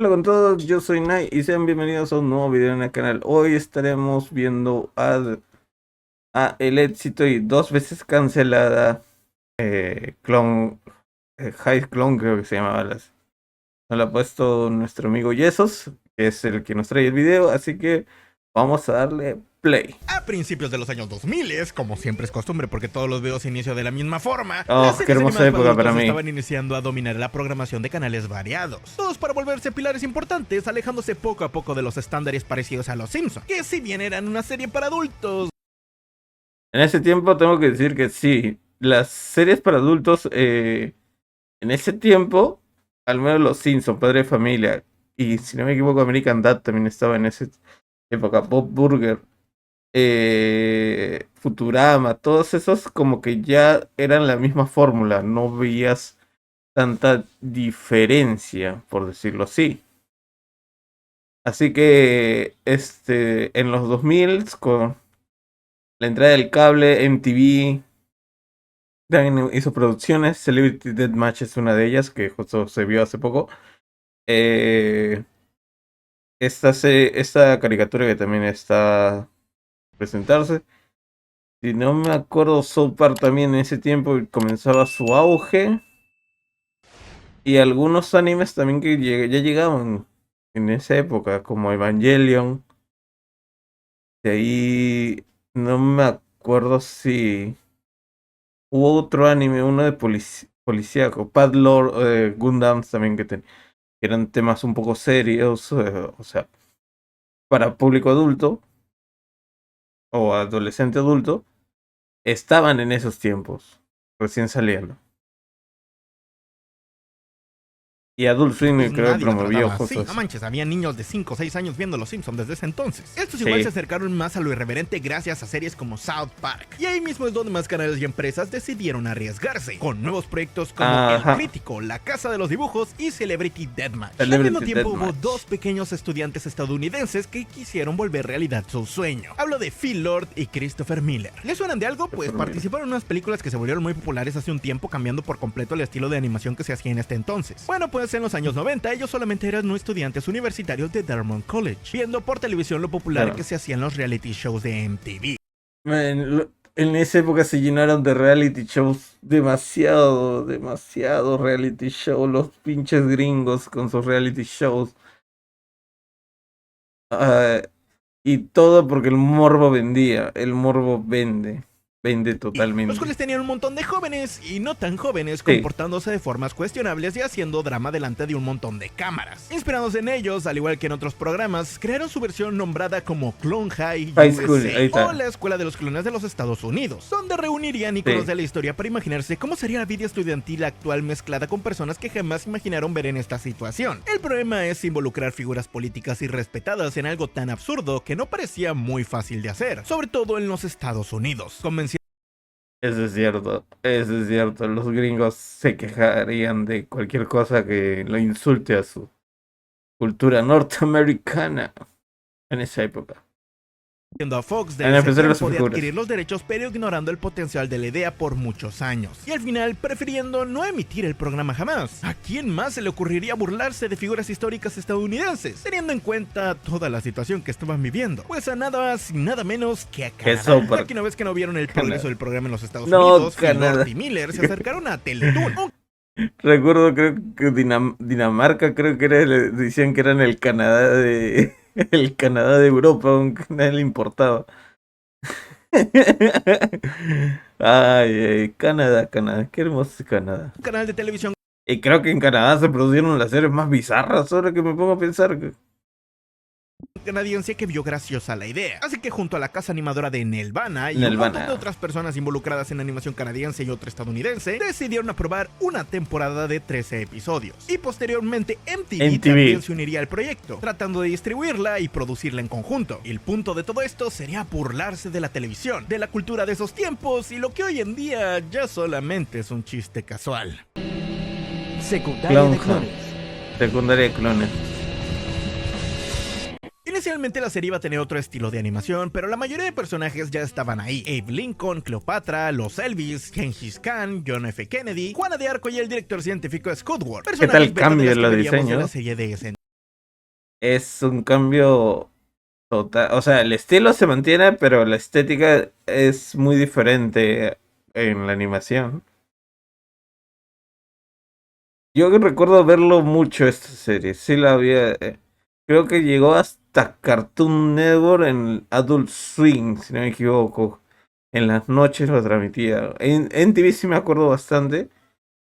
Hola con todos, yo soy Nai y sean bienvenidos a un nuevo video en el canal. Hoy estaremos viendo a el éxito y dos veces cancelada Clone, High Clone creo que se llamaba. Nos lo ha puesto nuestro amigo Yesos, que es el que nos trae el video, así que vamos a darle play. A principios de los años 2000, como siempre es costumbre porque todos los videos se inician de la misma forma, Oh, las qué series hermosa animadas época para adultos mí. estaban iniciando a dominar la programación de canales variados, todos para volverse pilares importantes, alejándose poco a poco de los estándares parecidos a Los Simpsons, que si bien eran una serie para adultos. En ese tiempo tengo que decir que sí, las series para adultos, en ese tiempo, al menos Los Simpsons, Padre de Familia, y si no me equivoco, American Dad también estaba en esa época, Bob Burger, Futurama, todos esos como que ya eran la misma fórmula, no veías tanta diferencia, por decirlo así. Así que en los 2000 con la entrada del cable, MTV también hizo producciones. Celebrity Deathmatch es una de ellas, que justo se vio hace poco. Eh, esta caricatura que también está a presentarse. Si no me acuerdo, South Park también en ese tiempo comenzaba su auge. Y algunos animes también que ya llegaban en esa época, como Evangelion. De ahí no me acuerdo si hubo otro anime, uno de policíaco, Pad Lord, Gundams también que eran temas un poco serios, o sea, para público adulto o adolescente adulto, estaban en esos tiempos, recién saliendo. Y Adult Swim creo que Nadie la promovió trataba así. justo No eso. manches, había niños de 5 o 6 años viendo Los Simpsons desde ese entonces. Estos igual Sí. se acercaron más a lo irreverente gracias a series como South Park. Y ahí mismo es donde más canales y empresas decidieron arriesgarse, con nuevos proyectos como Ajá. El Crítico, La Casa de los Dibujos y Celebrity Deathmatch. Al Celebrity mismo tiempo Deathmatch. hubo dos pequeños estudiantes estadounidenses que quisieron volver realidad su sueño. Hablo de Phil Lord y Christopher Miller. ¿Les suenan de algo? Pues participaron en unas películas que se volvieron muy populares hace un tiempo, cambiando por completo el estilo de animación que se hacía en este entonces. Bueno, pues en los años 90 ellos solamente eran no estudiantes universitarios de Dartmouth College, viendo por televisión lo popular Claro. que se hacían los reality shows de MTV. En esa época se llenaron de reality shows, demasiado reality show, los pinches gringos con sus reality shows. Ah, y todo porque el morbo vendía, el morbo vende Los totalmente. cuales tenían un montón de jóvenes y no tan jóvenes Sí. comportándose de formas cuestionables y haciendo drama delante de un montón de cámaras. Inspirándose en ellos, al igual que en otros programas, crearon su versión nombrada como Clone High School, USA, ahí está. o la Escuela de los Clones de los Estados Unidos, donde reunirían íconos Sí. de la historia para imaginarse cómo sería la vida estudiantil actual mezclada con personas que jamás imaginaron ver en esta situación. El problema es involucrar figuras políticas irrespetadas en algo tan absurdo que no parecía muy fácil de hacer, sobre todo en los Estados Unidos. Eso es cierto, eso es cierto. Los gringos se quejarían de cualquier cosa que lo insulte a su cultura norteamericana en esa época. A Fox En de ese especial las tiempo de figuras. adquirir los derechos, pero ignorando el potencial de la idea por muchos años. Y al final prefiriendo no emitir el programa jamás. ¿A quién más se le ocurriría burlarse de figuras históricas estadounidenses, teniendo en cuenta toda la situación que estaban viviendo? Pues a nada más y nada menos que a Canadá. South Park. Aquí una vez que no vieron el progreso del programa en los Estados No, Unidos, Phil Canadá. Lord y Miller se acercaron a Teletoon. Recuerdo, creo que Dinamarca, creo que era, decían que eran el Canadá de el Canadá de Europa, aunque nadie le importaba. Ay, Canadá, qué hermoso es Canadá. Un canal de televisión Y creo que en Canadá se produjeron las series más bizarras, ahora que me pongo a pensar. canadiense que vio graciosa la idea. Así que junto a la casa animadora de Nelvana y un Nelvana. montón de otras personas involucradas en animación canadiense y otra estadounidense, decidieron aprobar una temporada de 13 episodios. Y posteriormente MTV también se uniría al proyecto, tratando de distribuirla y producirla en conjunto. El punto de todo esto sería burlarse de la televisión, de la cultura de esos tiempos y lo que hoy en día ya solamente es un chiste casual. Secundaria de clones. Secundaria de clones. Inicialmente la serie iba a tener otro estilo de animación, pero la mayoría de personajes ya estaban ahí. Abe Lincoln, Cleopatra, los Elvis, Genghis Khan, John F. Kennedy, Juana de Arco y el director científico Squidward. ¿Qué tal cambio en los de diseños? la serie de ese es un cambio total. O sea, el estilo se mantiene, pero la estética es muy diferente en la animación. Yo recuerdo verlo mucho esta serie. Sí la había. Creo que llegó hasta Cartoon Network en Adult Swing, si no me equivoco. En las noches lo transmitía. En TV sí me acuerdo bastante.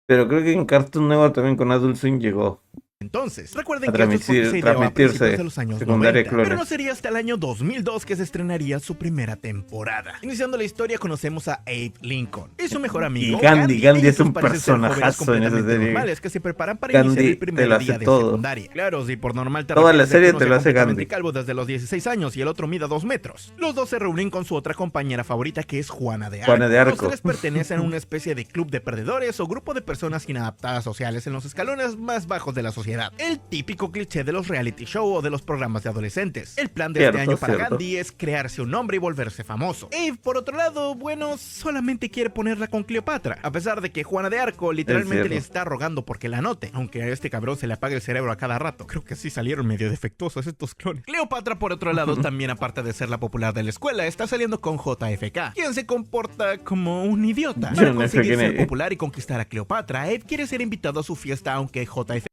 Pero creo que en Cartoon Network también con Adult Swing llegó. Entonces, recuerden A que esto es porque se ideó a transmitirse principios de los años secundaria 90, clones. pero no sería hasta el año 2002 que se estrenaría su primera temporada. Iniciando la historia conocemos a Abe Lincoln y su mejor amigo Y Gandhi es ellos un parecen ser jóvenes personajazo en esa completamente serie. normales que se preparan para Gandhi iniciar el te primer lo hace día de todo. secundaria. Claro, si por normal te Toda la refieres a que serie uno te sea lo hace completamente Gandhi. calvo desde los 16 años y el otro mida 2 metros. Los dos se reúnen con su otra compañera favorita que es Juana de Arco. Juana de Arco. Los tres pertenecen a una especie de club de perdedores o grupo de personas inadaptadas sociales en los escalones más bajos de la sociedad. El típico cliché de los reality show o de los programas de adolescentes. El plan de este año para Gandhi es crearse un nombre y volverse famoso. Abe, por otro lado, bueno, solamente quiere ponerla con Cleopatra, a pesar de que Juana de Arco literalmente le está rogando porque la anote, aunque a este cabrón se le apaga el cerebro a cada rato. Creo que así salieron medio defectuosos estos clones. Cleopatra, por otro lado, también aparte de ser la popular de la escuela, está saliendo con JFK, quien se comporta como un idiota. Para conseguir ser popular y conquistar a Cleopatra, Abe quiere ser invitado a su fiesta, aunque JFK...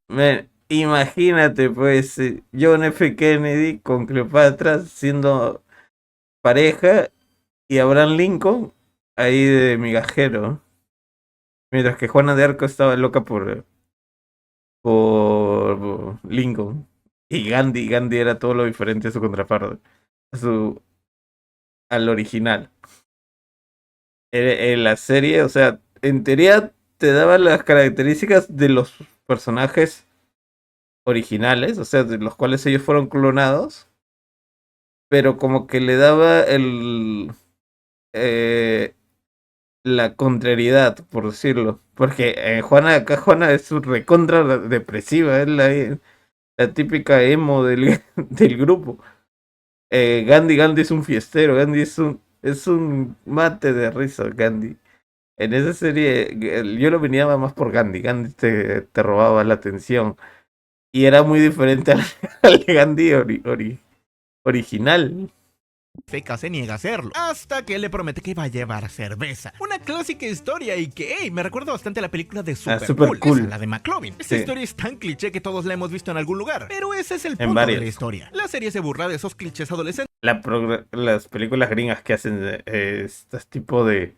Imagínate, pues, John F. Kennedy con Cleopatra siendo pareja y Abraham Lincoln ahí de migajero. Mientras que Juana de Arco estaba loca por Lincoln. Y Gandhi era todo lo diferente a su contraparte, al original. En la serie, o sea, en teoría te daba las características de los personajes originales, o sea, de los cuales ellos fueron clonados, pero como que le daba la contrariedad, por decirlo, porque Juana es un recontra depresiva, es la típica emo del grupo. Gandhi es un fiestero, Gandhi es un mate de risa, Gandhi. En esa serie yo lo venía más por Gandhi te robaba la atención. Y era muy diferente al Gandhi original. Feca se niega a hacerlo, hasta que le promete que va a llevar cerveza. Una clásica historia y que, me recuerda bastante a la película de Super Cool. Esa, la de McLovin. Esa historia es tan cliché que todos la hemos visto en algún lugar, pero ese es el punto de la historia. La serie se burla de esos clichés adolescentes. Las películas gringas que hacen este tipo de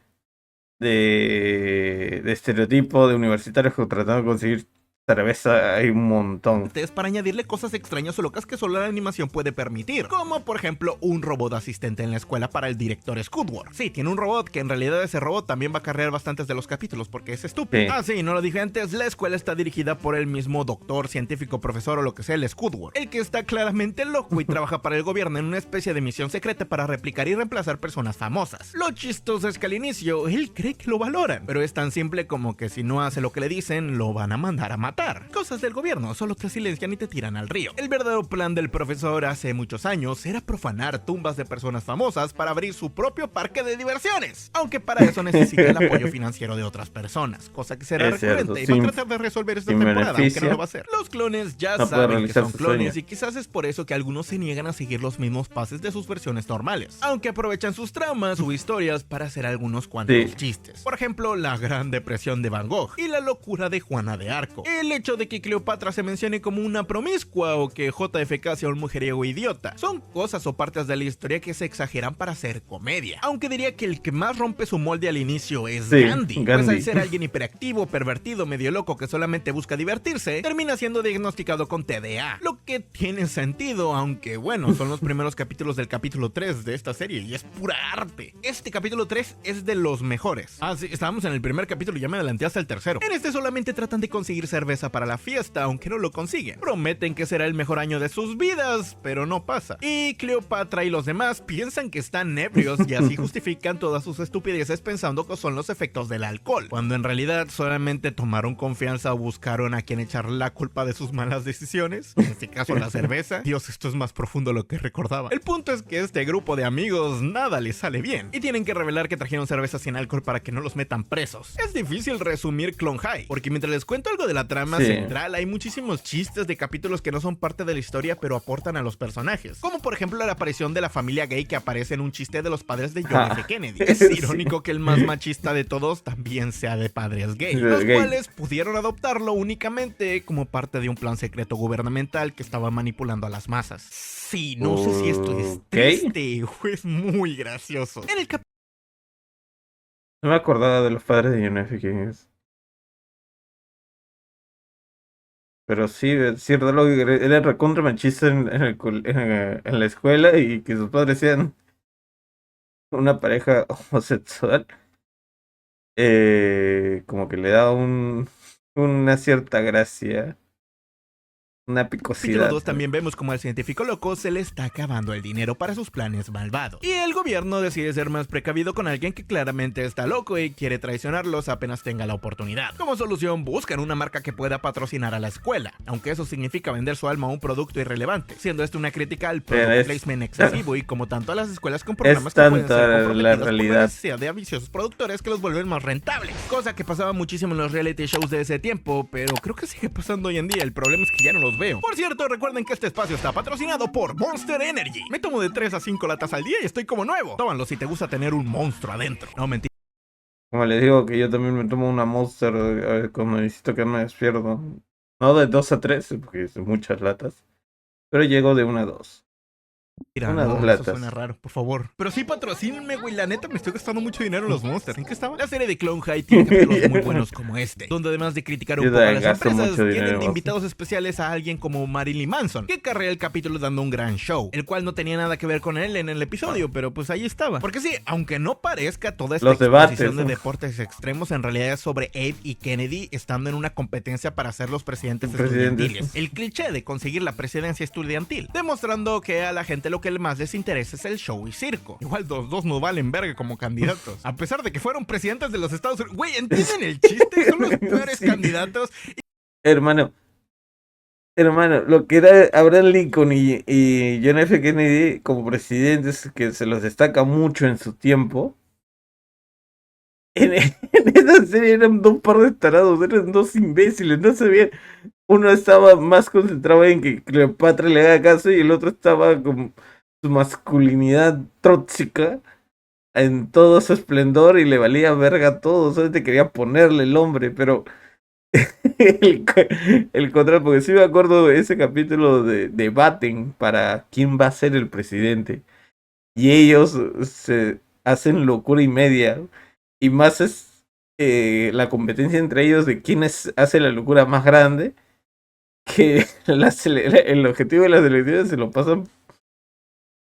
estereotipo de universitarios tratando de conseguir cerveza, hay un montón. Es para añadirle cosas extrañas o locas que solo la animación puede permitir, como por ejemplo un robot asistente en la escuela para el director Squidward. Sí, tiene un robot que en realidad ese robot también va a cargar bastantes de los capítulos porque es estúpido. Sí. Ah, sí, no lo dije antes, la escuela está dirigida por el mismo doctor, científico, profesor o lo que sea, el Squidward, el que está claramente loco y trabaja para el gobierno en una especie de misión secreta para replicar y reemplazar personas famosas. Lo chistoso es que al inicio él cree que lo valoran, pero es tan simple como que si no hace lo que le dicen, lo van a mandar a matar. Cosas del gobierno, solo te silencian y te tiran al río. El verdadero plan del profesor hace muchos años era profanar tumbas de personas famosas para abrir su propio parque de diversiones, aunque para eso necesita el apoyo financiero de otras personas, cosa que será recurrente y va a tratar de resolver esta temporada, aunque no lo va a hacer. Los clones ya saben que son clones y quizás es por eso que algunos se niegan a seguir los mismos pases de sus versiones normales, aunque aprovechan sus tramas o historias para hacer algunos cuantos chistes. Por ejemplo, la Gran Depresión de Van Gogh y la locura de Juana de Arco. El hecho de que Cleopatra se mencione como una promiscua o que JFK sea un mujeriego idiota son cosas o partes de la historia que se exageran para hacer comedia, aunque diría que el que más rompe su molde al inicio es Gandhi. Pues al ser alguien hiperactivo, pervertido, medio loco que solamente busca divertirse, termina siendo diagnosticado con TDA, lo que tiene sentido, aunque bueno, son los primeros capítulos del capítulo 3 de esta serie y es pura arte. Este capítulo 3 es de los mejores. Ah, sí, estábamos en el primer capítulo y ya me adelanté hasta el tercero. En este solamente tratan de conseguir cerveza para la fiesta, aunque no lo consiguen. Prometen que será el mejor año de sus vidas, pero no pasa. Y Cleopatra y los demás piensan que están ebrios y así justifican todas sus estupideces pensando que son los efectos del alcohol, cuando en realidad solamente tomaron confianza o buscaron a quien echar la culpa de sus malas decisiones. En este caso la cerveza. Dios, esto es más profundo de lo que recordaba. El punto es que este grupo de amigos nada les sale bien y tienen que revelar que trajeron cerveza sin alcohol para que no los metan presos. Es difícil resumir Clone High, porque mientras les cuento algo de la trama, trama central hay muchísimos chistes de capítulos que no son parte de la historia pero aportan a los personajes, como por ejemplo la aparición de la familia gay que aparece en un chiste de los padres de John F. Kennedy. Es irónico que el más machista de todos también sea de padres gay, los cuales pudieron adoptarlo únicamente como parte de un plan secreto gubernamental que estaba manipulando a las masas. Sí, no sé si esto es triste o es muy gracioso. En el No me acordaba de los padres de John F. Kennedy. Pero sí, es cierto, lo que era recontra machista en la escuela y que sus padres sean una pareja homosexual. Como que le da una cierta gracia. Una picosidad. Capítulo 2 también vemos como al científico loco se le está acabando el dinero para sus planes malvados. Y el gobierno decide ser más precavido con alguien que claramente está loco y quiere traicionarlos apenas tenga la oportunidad. Como solución buscan una marca que pueda patrocinar a la escuela, aunque eso significa vender su alma a un producto irrelevante, siendo esto una crítica al product placement excesivo y como tanto a las escuelas con programas que pueden ser comprometidos por la necesidad de ambiciosos productores que los vuelven más rentables. Cosa que pasaba muchísimo en los reality shows de ese tiempo, pero creo que sigue pasando hoy en día. El problema es que ya no los veo. Por cierto, recuerden que este espacio está patrocinado por Monster Energy. Me tomo de 3 a 5 latas al día y estoy como nuevo. Tómanlo si te gusta tener un monstruo adentro. No, mentira. Como les digo que yo también me tomo una Monster cuando necesito que me despierto. No de 2 a 3, porque son muchas latas. Pero llego de 1 a 2. Mira, Una, no, dos latas. eso suena raro, por favor. Pero sí patrocínenme, güey. La neta, me estoy gastando mucho dinero en los Monsters. ¿En qué estaba? La serie de Clone High tiene capítulos muy buenos como este, donde además de criticar un poco a las empresas, tienen de invitados especiales a alguien como Marilyn Manson, que carrea el capítulo dando un gran show, el cual no tenía nada que ver con él en el episodio, pero pues ahí estaba. Porque sí, aunque no parezca, toda esta exposición de deportes extremos en realidad es sobre Abe y Kennedy estando en una competencia para ser los presidentes estudiantiles. El cliché de conseguir la presidencia estudiantil, demostrando que a la gente lo que más les interesa es el show y circo. Igual los dos no valen verga como candidatos. A pesar de que fueron presidentes de los Estados Unidos. Güey, ¿entienden el chiste? Son los peores candidatos. Hermano, lo que era Abraham Lincoln y John F. Kennedy como presidentes, que se los destaca mucho en su tiempo. En esa serie eran dos par de tarados, eran dos imbéciles, no sabían. Uno estaba más concentrado en que Cleopatra le haga caso y el otro estaba con su masculinidad tóxica en todo su esplendor y le valía verga todo, solamente quería ponerle el hombre, pero el contrario, porque sí me acuerdo de ese capítulo de debaten para quién va a ser el presidente y ellos se hacen locura y media y más es la competencia entre ellos de quién hace la locura más grande, que el objetivo de las elecciones se lo pasan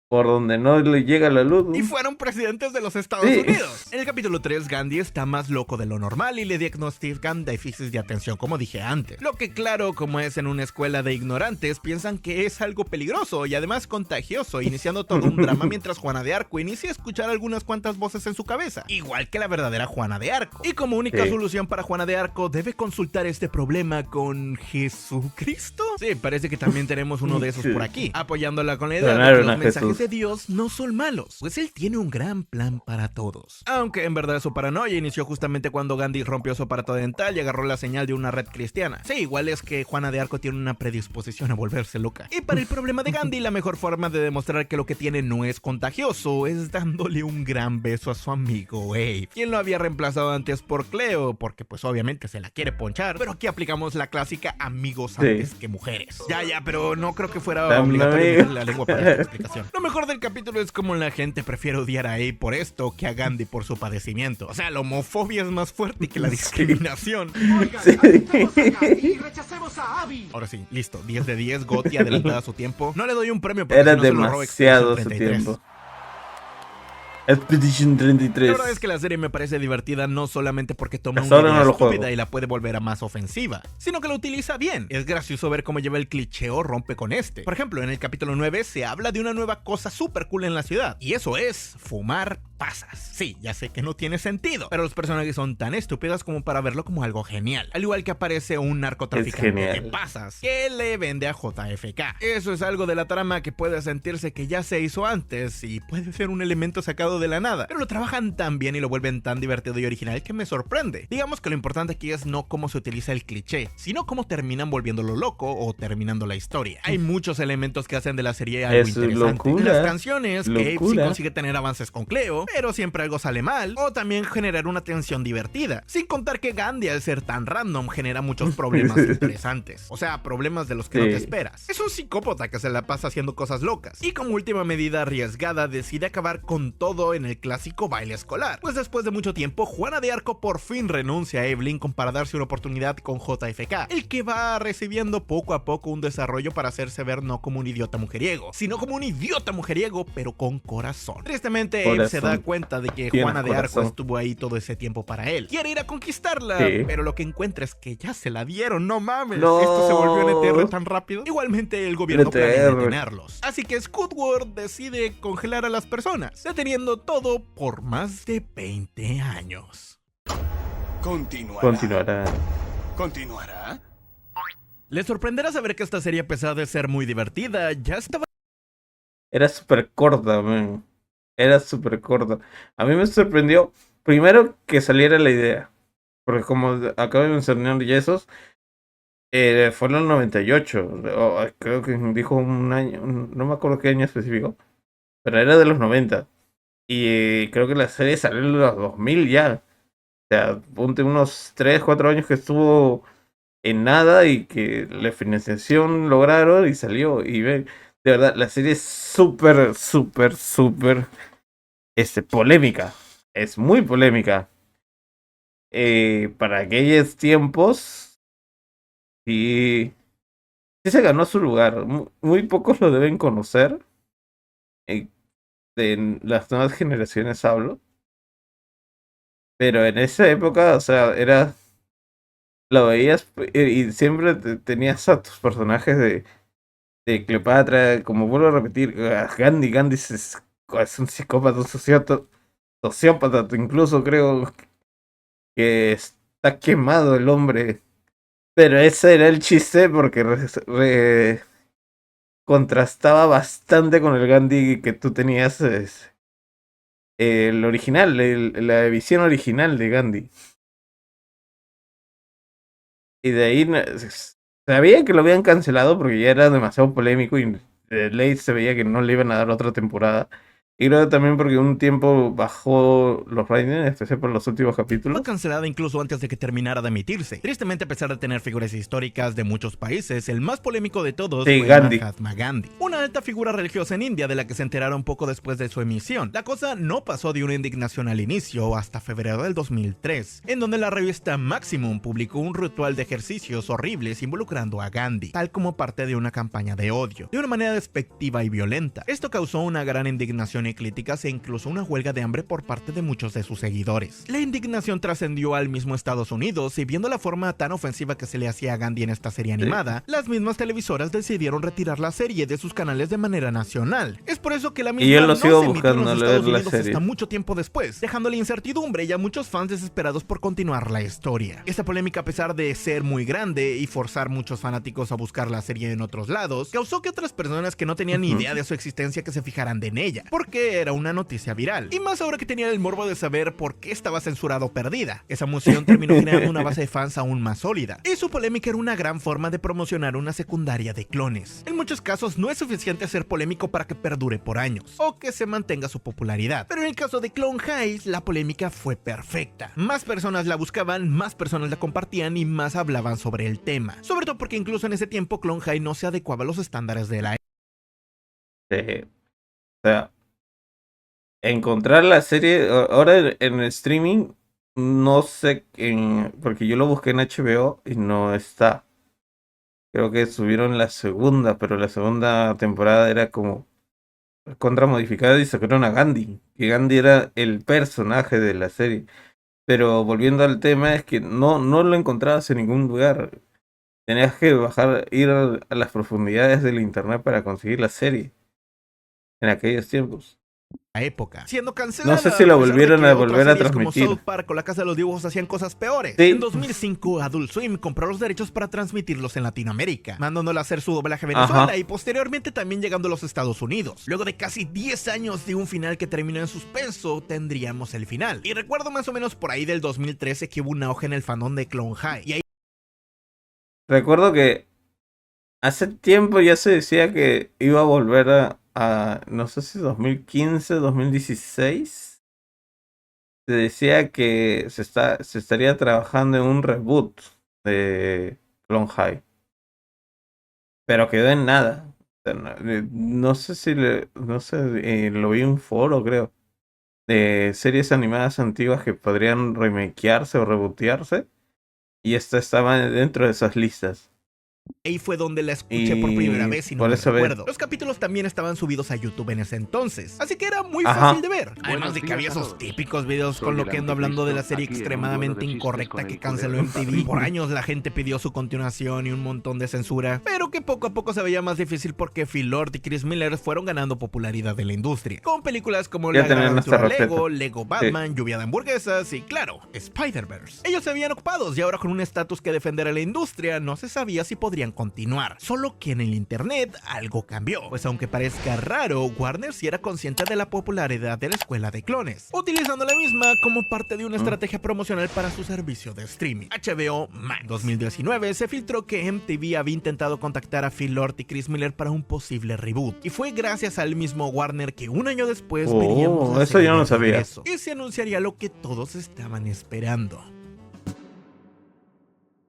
por donde no le llega la luz, ¿no? Y fueron presidentes de los Estados Unidos. En el capítulo 3, Gandhi está más loco de lo normal y le diagnostican déficits de atención, como dije antes. Lo que claro, como es en una escuela de ignorantes, piensan que es algo peligroso y además contagioso, iniciando todo un drama mientras Juana de Arco inicia a escuchar algunas cuantas voces en su cabeza, igual que la verdadera Juana de Arco. Y como única solución para Juana de Arco, debe consultar este problema con Jesucristo. Sí, parece que también tenemos uno de esos por aquí, apoyándola con la idea de que los mensajes de Dios no son malos, pues él tiene un gran plan para todos. Aunque en verdad su paranoia inició justamente cuando Gandhi rompió su aparato dental y agarró la señal de una red cristiana. Sí, igual es que Juana de Arco tiene una predisposición a volverse loca. Y para el problema de Gandhi, la mejor forma de demostrar que lo que tiene no es contagioso es dándole un gran beso a su amigo Abe, quien lo había reemplazado antes por Cleo, porque pues obviamente se la quiere ponchar, pero aquí aplicamos la clásica amigos antes que mujeres. Ya, pero no creo que fuera obligatorio meter la lengua para esta explicación. Lo mejor del capítulo es como la gente prefiere odiar a Abe por esto que a Gandhi por su padecimiento. O sea, la homofobia es más fuerte que la discriminación. Ahora sí, listo. 10 de 10, Gotti adelantada a su tiempo. No le doy un premio porque era si no demasiado su tiempo. Expedition 33. La verdad es que la serie me parece divertida no solamente porque toma una idea estúpida y la puede volver a más ofensiva, sino que la utiliza bien. Es gracioso ver cómo lleva el cliché o rompe con este. Por ejemplo, en el capítulo 9 se habla de una nueva cosa súper cool en la ciudad, y eso es fumar pasas. Sí, ya sé que no tiene sentido, pero los personajes son tan estúpidos como para verlo como algo genial. Al igual que aparece un narcotraficante de pasas que le vende a JFK. Eso es algo de la trama que puede sentirse que ya se hizo antes y puede ser un elemento sacado sacado de la nada, pero lo trabajan tan bien y lo vuelven tan divertido y original que me sorprende. Digamos que lo importante aquí es no cómo se utiliza el cliché, sino cómo terminan volviéndolo loco o terminando la historia. Hay muchos elementos que hacen de la serie algo interesante. En las canciones, Gabe sí consigue tener avances con Cleo, pero siempre algo sale mal, o también generar una tensión divertida. Sin contar que Gandhi, al ser tan random, genera muchos problemas interesantes. O sea, problemas de los que no te esperas. Es un psicópata que se la pasa haciendo cosas locas, y como última medida arriesgada decide acabar con todo en el clásico baile escolar. Pues después de mucho tiempo, Juana de Arco por fin renuncia a Evelyn para darse una oportunidad con JFK, el que va recibiendo poco a poco un desarrollo para hacerse ver no como un idiota mujeriego, sino como un idiota mujeriego, pero con corazón. Tristemente, Abe se da cuenta de que Juana de Arco estuvo ahí todo ese tiempo para él. Quiere ir a conquistarla, pero lo que encuentra es que ya se la dieron, no mames. Esto se volvió NTR tan rápido. Igualmente, el gobierno planea detenerlos. Así que Squidward decide congelar a las personas, deteniendo todo por más de 20 años. Continuará. Les sorprenderá saber que esta serie, a pesar de ser muy divertida, ya estaba... Era súper corta, man. Era súper corta. A mí me sorprendió, primero, que saliera la idea. Porque como acabo de mencionar Yesos, fue en el 98. Creo que dijo un año, no me acuerdo qué año específico. Pero era de los 90. Y creo que la serie salió en los 2000 ya. O sea, ponte unos 3, 4 años que estuvo en nada y que la financiación lograron y salió. Y ven, de verdad, la serie es súper polémica. Es muy polémica. Para aquellos tiempos, sí se ganó su lugar. Muy pocos lo deben conocer. De las nuevas generaciones hablo. Pero en esa época, o sea, lo veías y siempre tenías a tus personajes de Cleopatra, como vuelvo a repetir, Gandhi es un psicópata, un sociópata, incluso creo que está quemado el hombre. Pero ese era el chiste porque contrastaba bastante con el Gandhi que tú tenías, el original, la visión original de Gandhi. Y de ahí sabía que lo habían cancelado porque ya era demasiado polémico y de ley se veía que no le iban a dar otra temporada. Y creo también porque un tiempo bajó los ratings, especialmente por los últimos capítulos. Fue cancelada incluso antes de que terminara de emitirse. Tristemente, a pesar de tener figuras históricas de muchos países, el más polémico de todos fue Mahatma Gandhi, una alta figura religiosa en India de la que se enteraron poco después de su emisión. La cosa no pasó de una indignación al inicio hasta febrero del 2003, en donde la revista Maximum publicó un ritual de ejercicios horribles involucrando a Gandhi, tal como parte de una campaña de odio, de una manera despectiva y violenta. Esto causó una gran indignación y críticas e incluso una huelga de hambre por parte de muchos de sus seguidores. La indignación trascendió al mismo Estados Unidos y viendo la forma tan ofensiva que se le hacía a Gandhi en esta serie animada, las mismas televisoras decidieron retirar la serie de sus canales de manera nacional. Es por eso que la misma no se emitió en los Estados Unidos hasta mucho tiempo después, dejando la incertidumbre y a muchos fans desesperados por continuar la historia. Esta polémica, a pesar de ser muy grande y forzar muchos fanáticos a buscar la serie en otros lados, causó que otras personas que no tenían ni idea de su existencia que se fijaran en ella, porque era una noticia viral. Y más ahora que tenían el morbo de saber por qué estaba censurado Perdida. Esa emoción terminó generando una base de fans aún más sólida. Y su polémica era una gran forma de promocionar una secundaria de clones. En muchos casos no es suficiente ser polémico para que perdure por años, o que se mantenga su popularidad. Pero en el caso de Clone High, la polémica fue perfecta. Más personas la buscaban, más personas la compartían y más hablaban sobre el tema. Sobre todo porque incluso en ese tiempo Clone High no se adecuaba a los estándares de la o sea, encontrar la serie ahora en el streaming, no sé, porque yo lo busqué en HBO y no está. Creo que subieron la segunda, pero la segunda temporada era como contramodificada y sacaron a Gandhi, que Gandhi era el personaje de la serie. Pero volviendo al tema, es que no lo encontrabas en ningún lugar. Tenías que ir a las profundidades del internet para conseguir la serie en aquellos tiempos. época, siendo cancelada. No sé si lo volvieron a volver a Como transmitir. South Park o La Casa de los Dibujos hacían cosas peores. Sí. En 2005, Adult Swim compró los derechos para transmitirlos en Latinoamérica, mandándolo a hacer su doblaje a Venezuela. Ajá. Y posteriormente también llegando a los Estados Unidos. Luego de casi 10 años de un final que terminó en suspenso, tendríamos el final. Y recuerdo más o menos por ahí del 2013 que hubo un auge en el fandom de Clone High. Y ahí Recuerdo que hace tiempo ya se decía que iba a volver a no sé si 2015, 2016. Se decía que se estaría trabajando en un reboot de Clone High. Pero quedó en nada. O sea, no sé si lo vi en un foro, creo, de series animadas antiguas que podrían remakearse o rebootearse. Y esta estaba dentro de esas listas. ahí fue donde la escuché por primera vez y no por me eso recuerdo. Los capítulos también estaban subidos a YouTube en ese entonces, así que era muy Ajá. fácil de ver. Además Buenos de que días había a esos todos. típicos videos Soy con lo el que ando hablando de la serie Anticristo, aquí en un extremadamente duelo de chistes incorrecta con que el canceló poder. MTV. Por años la gente pidió su continuación y un montón de censura, pero que poco a poco se veía más difícil porque Phil Lord y Chris Miller fueron ganando popularidad en la industria, con películas como Ya La tenían Gran nuestra Aventura receta. Lego, Lego Batman, Lluvia de Hamburguesas y claro, Spider-Verse. Ellos se habían ocupados y ahora con un estatus que defender a la industria no se sabía si podrían continuar, solo que en el internet algo cambió, pues aunque parezca raro, Warner sí era consciente de la popularidad de la escuela de clones, utilizando la misma como parte de una estrategia promocional para su servicio de streaming, HBO Max. En 2019 se filtró que MTV había intentado contactar a Phil Lord y Chris Miller para un posible reboot, y fue gracias al mismo Warner que un año después veríamos la eso serie yo no de sabía. regreso, y se anunciaría lo que todos estaban esperando.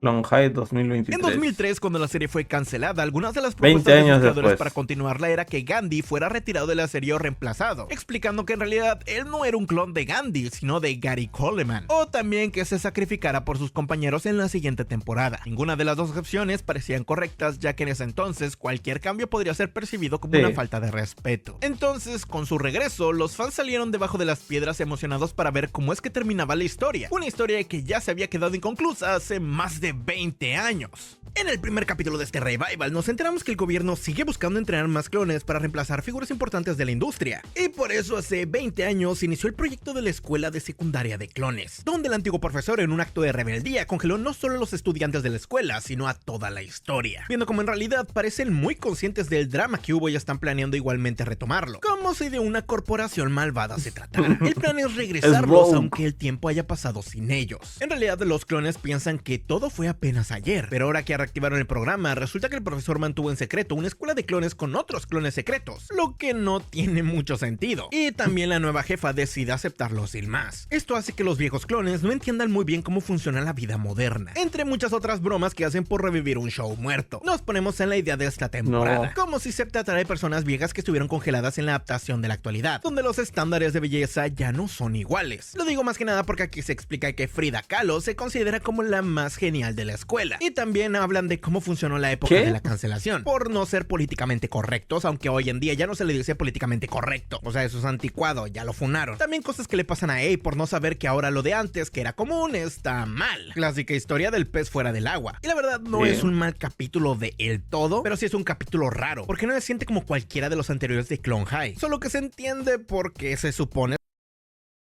Clone High 2023. En 2003, cuando la serie fue cancelada, algunas de las 20 propuestas de años sus creadores después. para continuarla era que Gandhi fuera retirado de la serie o reemplazado, explicando que en realidad él no era un clon de Gandhi, sino de Gary Coleman, o también que se sacrificara por sus compañeros en la siguiente temporada. Ninguna de las dos opciones parecían correctas, ya que en ese entonces cualquier cambio podría ser percibido como Sí. una falta de respeto. Entonces, con su regreso, los fans salieron debajo de las piedras emocionados para ver cómo es que terminaba la historia, una historia que ya se había quedado inconclusa hace más de 20 años. En el primer capítulo de este revival nos enteramos que el gobierno sigue buscando entrenar más clones para reemplazar figuras importantes de la industria, y por eso hace 20 años inició el proyecto de la escuela de secundaria de clones, donde el antiguo profesor en un acto de rebeldía congeló no solo a los estudiantes de la escuela, sino a toda la historia, viendo como en realidad parecen muy conscientes del drama que hubo y están planeando igualmente retomarlo, como si de una corporación malvada se tratara. El plan es regresarlos Rogue. aunque el tiempo haya pasado sin ellos. En realidad los clones piensan que todo fue apenas ayer, pero ahora que reactivaron el programa, resulta que el profesor mantuvo en secreto una escuela de clones con otros clones secretos, lo que no tiene mucho sentido. Y también la nueva jefa decide aceptarlo sin más. Esto hace que los viejos clones no entiendan muy bien cómo funciona la vida moderna, entre muchas otras bromas que hacen por revivir un show muerto. Nos ponemos en la idea de esta temporada, No. como si se tratara de personas viejas que estuvieron congeladas en la adaptación de la actualidad, donde los estándares de belleza ya no son iguales. Lo digo más que nada porque aquí se explica que Frida Kahlo se considera como la más genial de la escuela, y también hablan de cómo funcionó la época ¿Qué? de la cancelación, por no ser políticamente correctos, aunque hoy en día ya no se le dice políticamente correcto, o sea, eso es anticuado, ya lo funaron. También cosas que le pasan a A por no saber que ahora lo de antes, que era común, está mal. Clásica historia del pez fuera del agua. Y la verdad no Sí. es un mal capítulo de el todo, pero sí es un capítulo raro, porque no se siente como cualquiera de los anteriores de Clone High, solo que se entiende porque se supone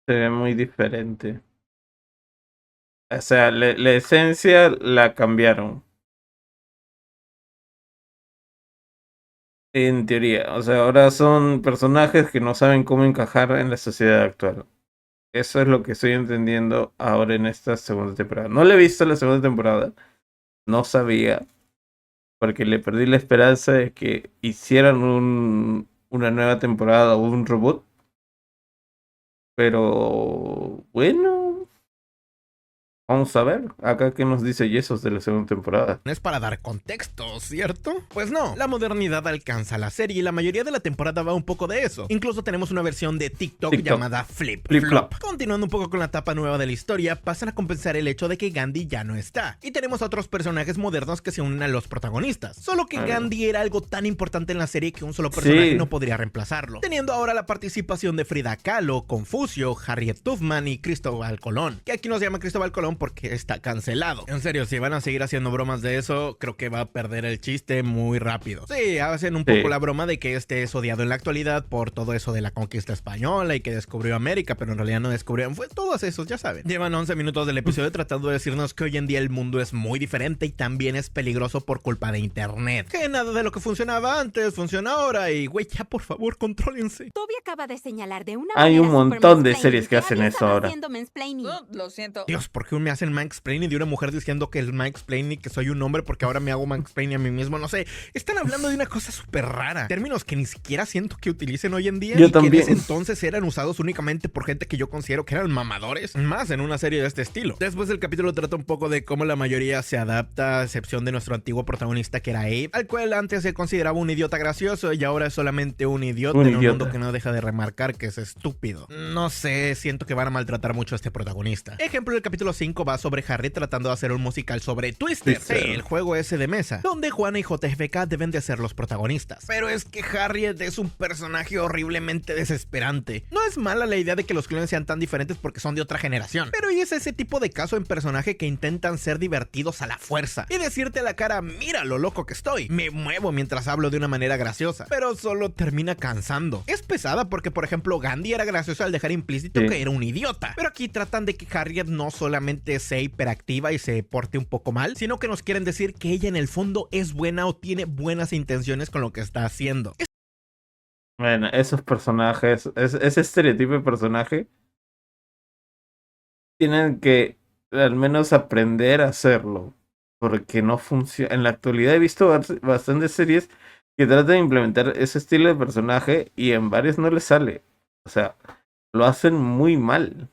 Se ve muy diferente. O sea, la esencia la cambiaron. En teoría. O sea, ahora son personajes que no saben cómo encajar en la sociedad actual. Eso es lo que estoy entendiendo ahora en esta segunda temporada. No le he visto la segunda temporada. No sabía. Porque le perdí la esperanza de que hicieran una nueva temporada o un reboot. Pero bueno. Vamos a ver. Acá qué nos dice Yesos de la segunda temporada. es para dar contexto, ¿cierto? Pues no, la modernidad alcanza la serie y la mayoría de la temporada va un poco de eso. Incluso tenemos una versión de TikTok llamada Flip Flip-flop. Flop. Continuando un poco con la etapa nueva de la historia, pasan a compensar el hecho de que Gandhi ya no está. Y tenemos a otros personajes modernos que se unen a los protagonistas. Solo que Ah. Gandhi era algo tan importante en la serie que un solo personaje Sí. no podría reemplazarlo. Teniendo ahora la participación de Frida Kahlo, Confucio, Harriet Tubman y Cristóbal Colón. Que aquí nos llama Cristóbal Colón porque está cancelado. En serio, si van a seguir haciendo bromas de eso, creo que va a perder el chiste muy rápido. Sí, hacen un poco la broma de que este es odiado en la actualidad por todo eso de la conquista española y que descubrió América, pero en realidad no descubrieron, fue todos esos, ya saben. Llevan 11 minutos del episodio tratando de decirnos que hoy en día el mundo es muy diferente y también es peligroso por culpa de internet. Que nada de lo que funcionaba antes funciona ahora y güey, ya por favor, contrólense. Toby acaba de señalar de una Hay un manera montón de super series que mansplaining hacen eso ahora. haciendo mansplaining. Lo siento. Dios, ¿por qué me hacen mansplaining de una mujer diciendo que el mansplaining que soy un hombre porque ahora me hago mansplaining a mí mismo? No sé, están hablando de una cosa súper rara. Términos que ni siquiera siento que utilicen hoy en día. Yo y también. que en ese entonces eran usados únicamente por gente que yo considero que eran mamadores. Más en una serie de este estilo. Después el capítulo trata un poco de cómo la mayoría se adapta, a excepción de nuestro antiguo protagonista que era Abe, al cual antes se consideraba un idiota gracioso y ahora es solamente un idiota en un mundo que no deja de remarcar que es estúpido. No sé, siento que van a maltratar mucho a este protagonista. Ejemplo, el capítulo 5 va sobre Harry tratando de hacer un musical sobre Twister. Sí, el juego ese de mesa, donde Juana y JFK deben de ser los protagonistas. Pero es que Harriet es un personaje horriblemente desesperante. No es mala la idea de que los clones sean tan diferentes porque son de otra generación, pero y es ese tipo de caso en personaje que intentan ser divertidos a la fuerza y decirte a la cara, mira lo loco que estoy, me muevo mientras hablo de una manera graciosa, pero solo termina cansando. Es pesada porque, por ejemplo, Gandhi era gracioso al dejar implícito que era un idiota, pero aquí tratan de que Harriet no solamente sea hiperactiva y se porte un poco mal, sino que nos quieren decir que ella en el fondo es buena o tiene buenas intenciones con lo que está haciendo. Bueno, esos personajes, ese estereotipo de personaje, tienen que al menos aprender a hacerlo, porque no funciona. En la actualidad he visto bastantes series que tratan de implementar ese estilo de personaje y en varias no les sale. O sea, lo hacen muy mal.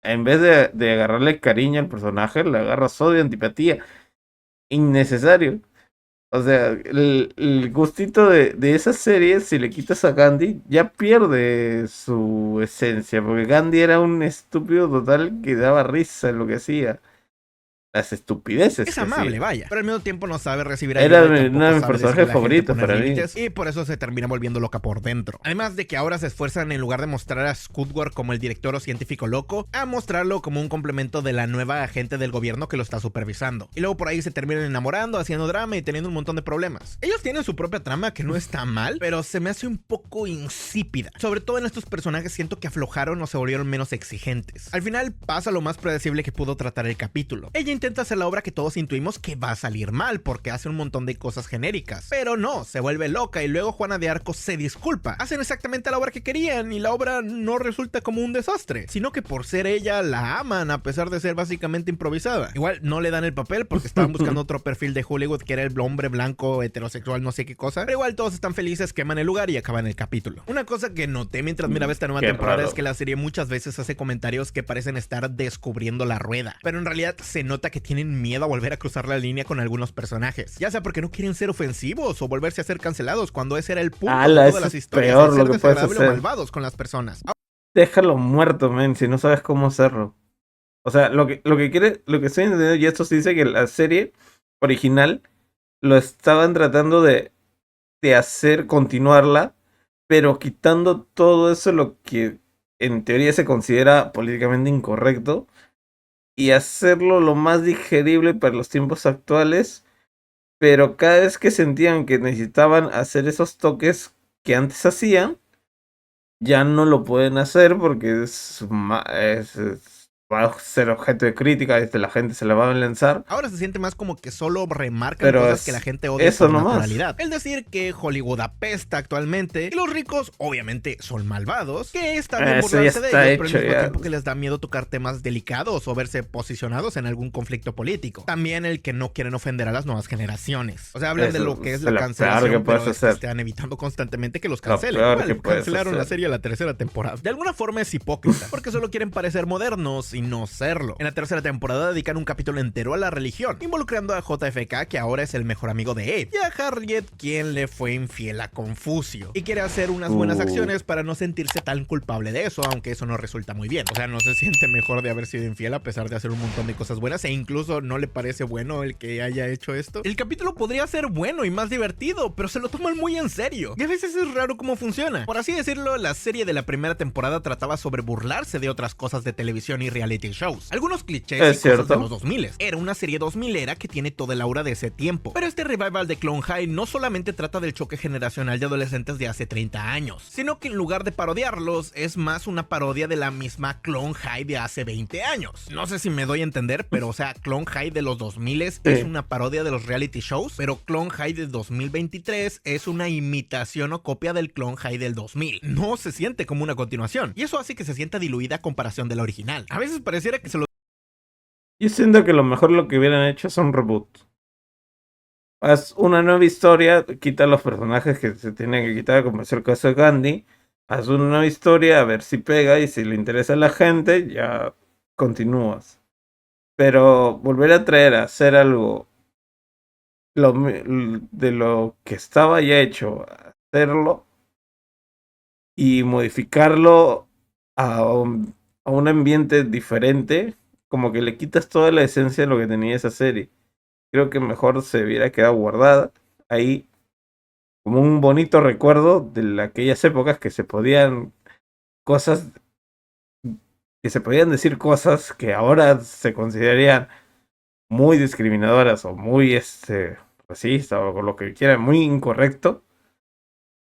En vez de agarrarle cariño al personaje, le agarras odio, antipatía. Innecesario. O sea, el gustito de esa serie, si le quitas a Gandhi, ya pierde su esencia. Porque Gandhi era un estúpido total que daba risa en lo que hacía. Las estupideces. Es amable, vaya, pero al mismo tiempo no sabe recibir ayuda. Era uno de mis personajes favoritos para mí. Y por eso se termina volviendo loca por dentro. Además de que ahora se esfuerzan, en lugar de mostrar a Squidward como el director o científico loco, a mostrarlo como un complemento de la nueva agente del gobierno que lo está supervisando. Y luego por ahí se terminan enamorando, haciendo drama y teniendo un montón de problemas. Ellos tienen su propia trama que no está mal, pero se me hace un poco insípida. Sobre todo en estos personajes siento que aflojaron o se volvieron menos exigentes. Al final pasa lo más predecible que pudo tratar el capítulo. Ella intenta hacer la obra que todos intuimos que va a salir mal porque hace un montón de cosas genéricas, pero no, se vuelve loca y luego Juana de Arco se disculpa. Hacen exactamente la obra que querían y la obra no resulta como un desastre, sino que por ser ella la aman a pesar de ser básicamente improvisada. Igual no le dan el papel porque estaban buscando otro perfil de Hollywood que era el hombre blanco heterosexual no sé qué cosa, pero igual todos están felices, queman el lugar y acaban el capítulo. Una cosa que noté mientras miraba esta nueva temporada es que la serie muchas veces hace comentarios que parecen estar descubriendo la rueda, pero en realidad se nota que tienen miedo a volver a cruzar la línea con algunos personajes, ya sea porque no quieren ser ofensivos o volverse a ser cancelados, cuando ese era el punto de todas las historias, peor, de ser lo que puedes desagradables hacer. o malvados con las personas. Déjalo muerto, men, si no sabes cómo hacerlo. O sea, lo que estoy entendiendo, y esto se dice que la serie original lo estaban tratando de hacer, continuarla, pero quitando todo eso, lo que en teoría se considera políticamente incorrecto, y hacerlo lo más digerible para los tiempos actuales, pero cada vez que sentían que necesitaban hacer esos toques que antes hacían, ya no lo pueden hacer porque va a ser objeto de crítica, la gente se la va a lanzar. Ahora se siente más como que solo remarcan Pero cosas que la gente odia eso por nomás. naturalidad. Es decir, que Hollywood apesta actualmente, y los ricos obviamente son malvados, que está bien Eso ya burlarse de está ellos, pero al hecho, mismo ya. tiempo que les da miedo tocar temas delicados o verse posicionados en algún conflicto político. También el que no quieren ofender a las nuevas generaciones. O sea, hablan de lo que es la cancelación, que pero puedes hacer. están evitando constantemente que los Lo cancelen. peor Igual, que puedes cancelaron la hacer. serie la tercera temporada. De alguna forma es hipócrita, porque solo quieren parecer modernos y no serlo. En la tercera temporada dedican un capítulo entero a la religión, involucrando a JFK, que ahora es el mejor amigo de Abe, y a Harriet, quien le fue infiel a Confucio, y quiere hacer unas buenas acciones para no sentirse tan culpable de eso, aunque eso no resulta muy bien. O sea, no se siente mejor de haber sido infiel a pesar de hacer un montón de cosas buenas, e incluso no le parece bueno el que haya hecho esto. El capítulo podría ser bueno y más divertido, pero se lo toman muy en serio, y a veces es raro cómo funciona. Por así decirlo, la serie de la primera temporada trataba sobre burlarse de otras cosas de televisión y realidad reality shows. Algunos clichés Es y cosas cierto. de los 2000. Era una serie 2000era que tiene todo el aura de ese tiempo. Pero este revival de Clone High no solamente trata del choque generacional de adolescentes de hace 30 años, sino que en lugar de parodiarlos, es más una parodia de la misma Clone High de hace 20 años. No sé si me doy a entender, pero o sea, Clone High de los 2000 es una parodia de los reality shows, pero Clone High de 2023 es una imitación o copia del Clone High del 2000. No se siente como una continuación, y eso hace que se sienta diluida a comparación de la original. A veces pareciera que se lo... Yo siento que lo mejor lo que hubieran hecho es un reboot. Haz una nueva historia, quita los personajes que se tienen que quitar, como es el caso de Gandhi. Haz una nueva historia, a ver si pega y si le interesa a la gente, ya continúas. Pero volver a traer a hacer algo de lo que estaba ya hecho, hacerlo y modificarlo a un ambiente diferente, como que le quitas toda la esencia de lo que tenía esa serie. Creo que mejor se hubiera quedado guardada ahí como un bonito recuerdo de aquellas épocas que se podían decir cosas que ahora se considerarían muy discriminadoras o muy racista o con lo que quieran, muy incorrecto.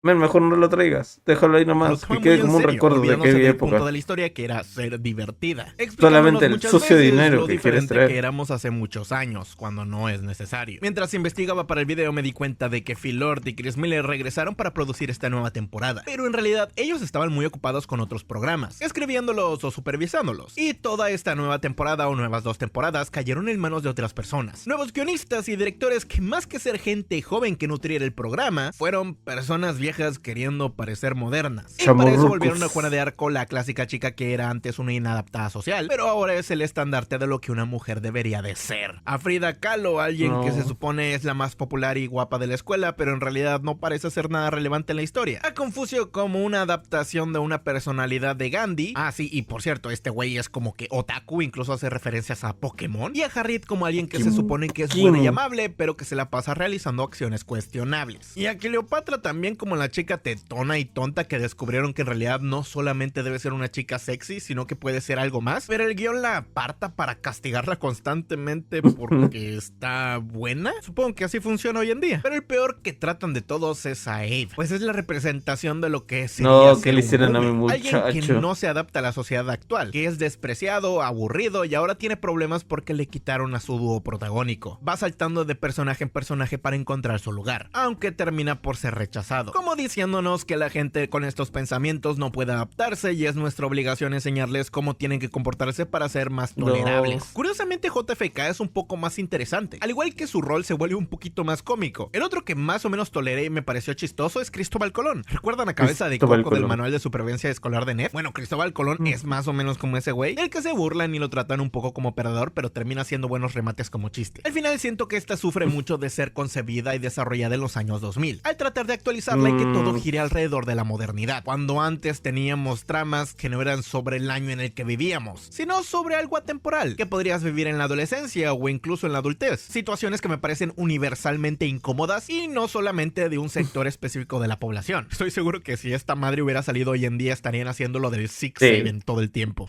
Mejor no lo traigas, déjalo ahí nomás, que quede como un recuerdo de aquella época. Punto de la historia que era ser divertida. Solamente el sucio dinero que quieres traer. Que éramos hace muchos años, cuando no es necesario. Mientras investigaba para el video me di cuenta de que Phil Lord y Chris Miller regresaron para producir esta nueva temporada, pero en realidad ellos estaban muy ocupados con otros programas, escribiéndolos o supervisándolos. Y toda esta nueva temporada o nuevas 2 temporadas cayeron en manos de otras personas. Nuevos guionistas y directores que más que ser gente joven que nutriera el programa, fueron personas viejas queriendo parecer modernas. Y para eso volvieron a Juana de Arco, la clásica chica que era antes una inadaptada social, pero ahora es el estandarte de lo que una mujer debería de ser. A Frida Kahlo, alguien que se supone es la más popular y guapa de la escuela, pero en realidad no parece ser nada relevante en la historia. A Confucio como una adaptación de una personalidad de Gandhi. Ah, sí, y por cierto, este güey es como que otaku, incluso hace referencias a Pokémon. Y a Harriet como alguien que se supone que es buena y amable, pero que se la pasa realizando acciones cuestionables. Y a Cleopatra también como la chica tetona y tonta que descubrieron que en realidad no solamente debe ser una chica sexy, sino que puede ser algo más, pero el guión la aparta para castigarla constantemente porque está buena. Supongo que así funciona hoy en día. Pero el peor que tratan de todos es a Abe, pues es la representación de lo que sería que le hicieron a mi muchacho. Alguien que no se adapta a la sociedad actual, que es despreciado, aburrido y ahora tiene problemas porque le quitaron a su dúo protagónico. Va saltando de personaje en personaje para encontrar su lugar, aunque termina por ser rechazado, como diciéndonos que la gente con estos pensamientos no puede adaptarse y es nuestra obligación enseñarles cómo tienen que comportarse para ser más tolerables. Curiosamente JFK es un poco más interesante, al igual que su rol se vuelve un poquito más cómico. El otro que más o menos toleré y me pareció chistoso es Cristóbal Colón. ¿Recuerdan a Cabeza de Coco del manual de supervivencia escolar de Nef? Bueno, Cristóbal Colón es más o menos como ese güey, el que se burlan y lo tratan un poco como perdedor, pero termina haciendo buenos remates como chiste. Al final siento que esta sufre mucho de ser concebida y desarrollada en los años 2000, al tratar de actualizarla y que todo gire alrededor de la modernidad, cuando antes teníamos tramas que no eran sobre el año en el que vivíamos, sino sobre algo atemporal, que podrías vivir en la adolescencia o incluso en la adultez. Situaciones que me parecen universalmente incómodas y no solamente de un sector específico de la población. Estoy seguro que si esta madre hubiera salido hoy en día estarían haciendo lo del Six Seven todo el tiempo.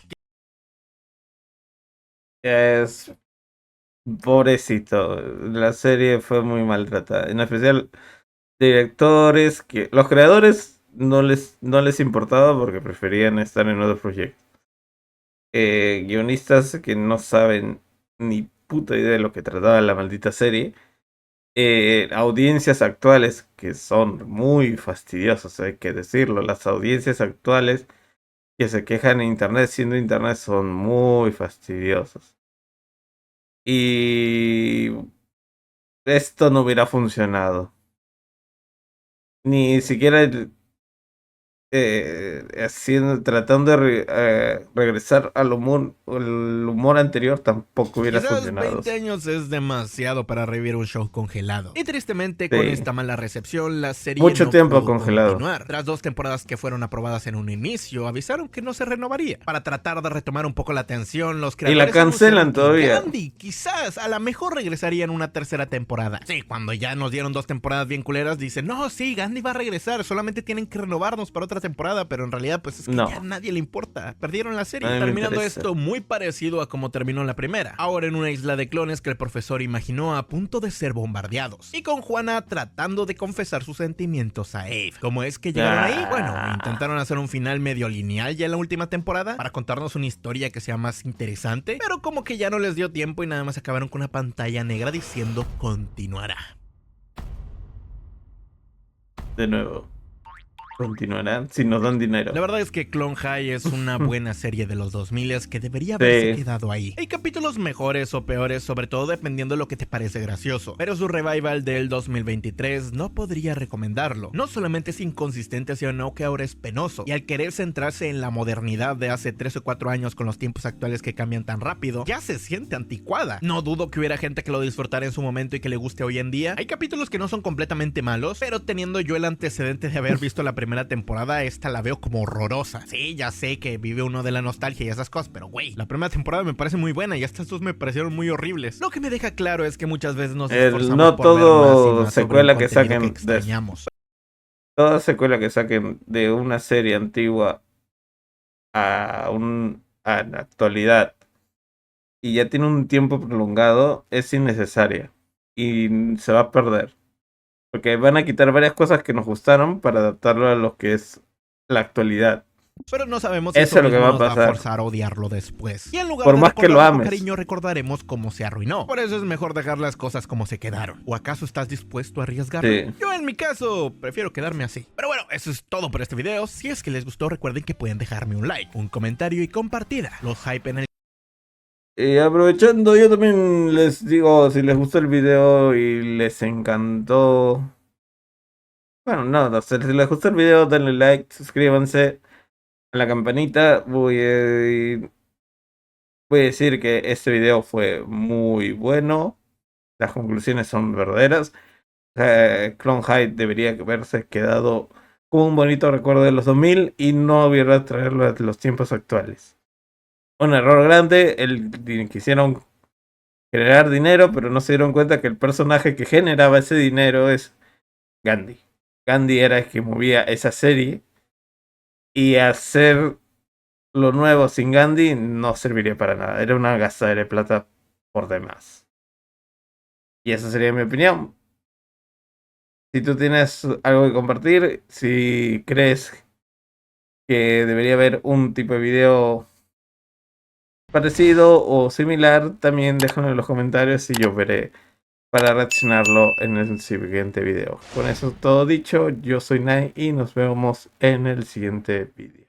Es pobrecito, la serie fue muy maltratada, en especial directores que los creadores no les importaba porque preferían estar en otros proyectos. Guionistas que no saben ni puta idea de lo que trataba la maldita serie. Audiencias actuales que son muy fastidiosas, hay que decirlo. Las audiencias actuales que se quejan en internet siendo internet son muy fastidiosas. Y esto no hubiera funcionado. Ni siquiera tratando de regresar al humor, el humor anterior tampoco hubiera funcionado. 20 años es demasiado para revivir un show congelado. Y tristemente con esta mala recepción la serie mucho no tiempo pudo congelado. Continuar. Tras 2 temporadas que fueron aprobadas en un inicio, avisaron que no se renovaría. Para tratar de retomar un poco la atención, los creadores y la cancelan todavía. Gandhi quizás a lo mejor regresaría en una 3ª temporada. Sí, cuando ya nos dieron 2 temporadas bien culeras dicen, no, sí, Gandhi va a regresar, solamente tienen que renovarnos para otra tercera temporada, pero en realidad pues es que ya a nadie le importa. Perdieron la serie, terminando esto muy parecido a como terminó la primera. Ahora en una isla de clones que el profesor imaginó a punto de ser bombardeados. Y con Juana tratando de confesar sus sentimientos a Abe. ¿Cómo es que llegaron ahí? Bueno, intentaron hacer un final medio lineal ya en la última temporada para contarnos una historia que sea más interesante, pero como que ya no les dio tiempo y nada más acabaron con una pantalla negra diciendo continuará. De nuevo. Continuarán si nos dan dinero. La verdad es que Clone High es una buena serie de los 2000 que debería haberse quedado ahí. Hay capítulos mejores o peores, sobre todo dependiendo de lo que te parece gracioso, pero su revival del 2023 no podría recomendarlo. No solamente es inconsistente, sino que ahora es penoso, y al querer centrarse en la modernidad de hace 3 o 4 años con los tiempos actuales que cambian tan rápido, ya se siente anticuada. No dudo que hubiera gente que lo disfrutara en su momento y que le guste hoy en día. Hay capítulos que no son completamente malos, pero teniendo yo el antecedente de haber visto la primera temporada, esta la veo como horrorosa. Sí, ya sé que vive uno de la nostalgia y esas cosas, pero güey, la primera temporada me parece muy buena y estas dos me parecieron muy horribles. Lo que me deja claro es que muchas veces nos esforzamos no por todo ver más y más secuela sobre que saquen toda secuela que saquen de una serie antigua a la actualidad y ya tiene un tiempo prolongado es innecesaria y se va a perder. Porque van a quitar varias cosas que nos gustaron para adaptarlo a lo que es la actualidad. Pero no sabemos si eso es lo que va a nos va a pasar. forzar a odiarlo después. Y en lugar Por de más que lo recordarlo con ames. cariño, recordaremos cómo se arruinó. Por eso es mejor dejar las cosas como se quedaron. ¿O acaso estás dispuesto a arriesgarlo? Sí. Yo en mi caso prefiero quedarme así. Pero bueno, eso es todo por este video. Si es que les gustó, recuerden que pueden dejarme un like, un comentario y compartida. Los hype en el... Y aprovechando, yo también les digo, si les gustó el video y les encantó... Bueno, no, si les gustó el video, denle like, suscríbanse a la campanita. Voy a decir que este video fue muy bueno. Las conclusiones son verdaderas. Clone High debería haberse quedado como un bonito recuerdo de los 2000 y no hubiera traerlo a los tiempos actuales. Un error grande, quisieron generar dinero, pero no se dieron cuenta que el personaje que generaba ese dinero es Gandhi. Gandhi era el que movía esa serie y hacer lo nuevo sin Gandhi no serviría para nada. Era una gastadera de plata por demás. Y esa sería mi opinión. Si tú tienes algo que compartir, si crees que debería haber un tipo de video parecido o similar, también déjalo en los comentarios y yo veré para reaccionarlo en el siguiente video. Con eso todo dicho, yo soy Nai y nos vemos en el siguiente video.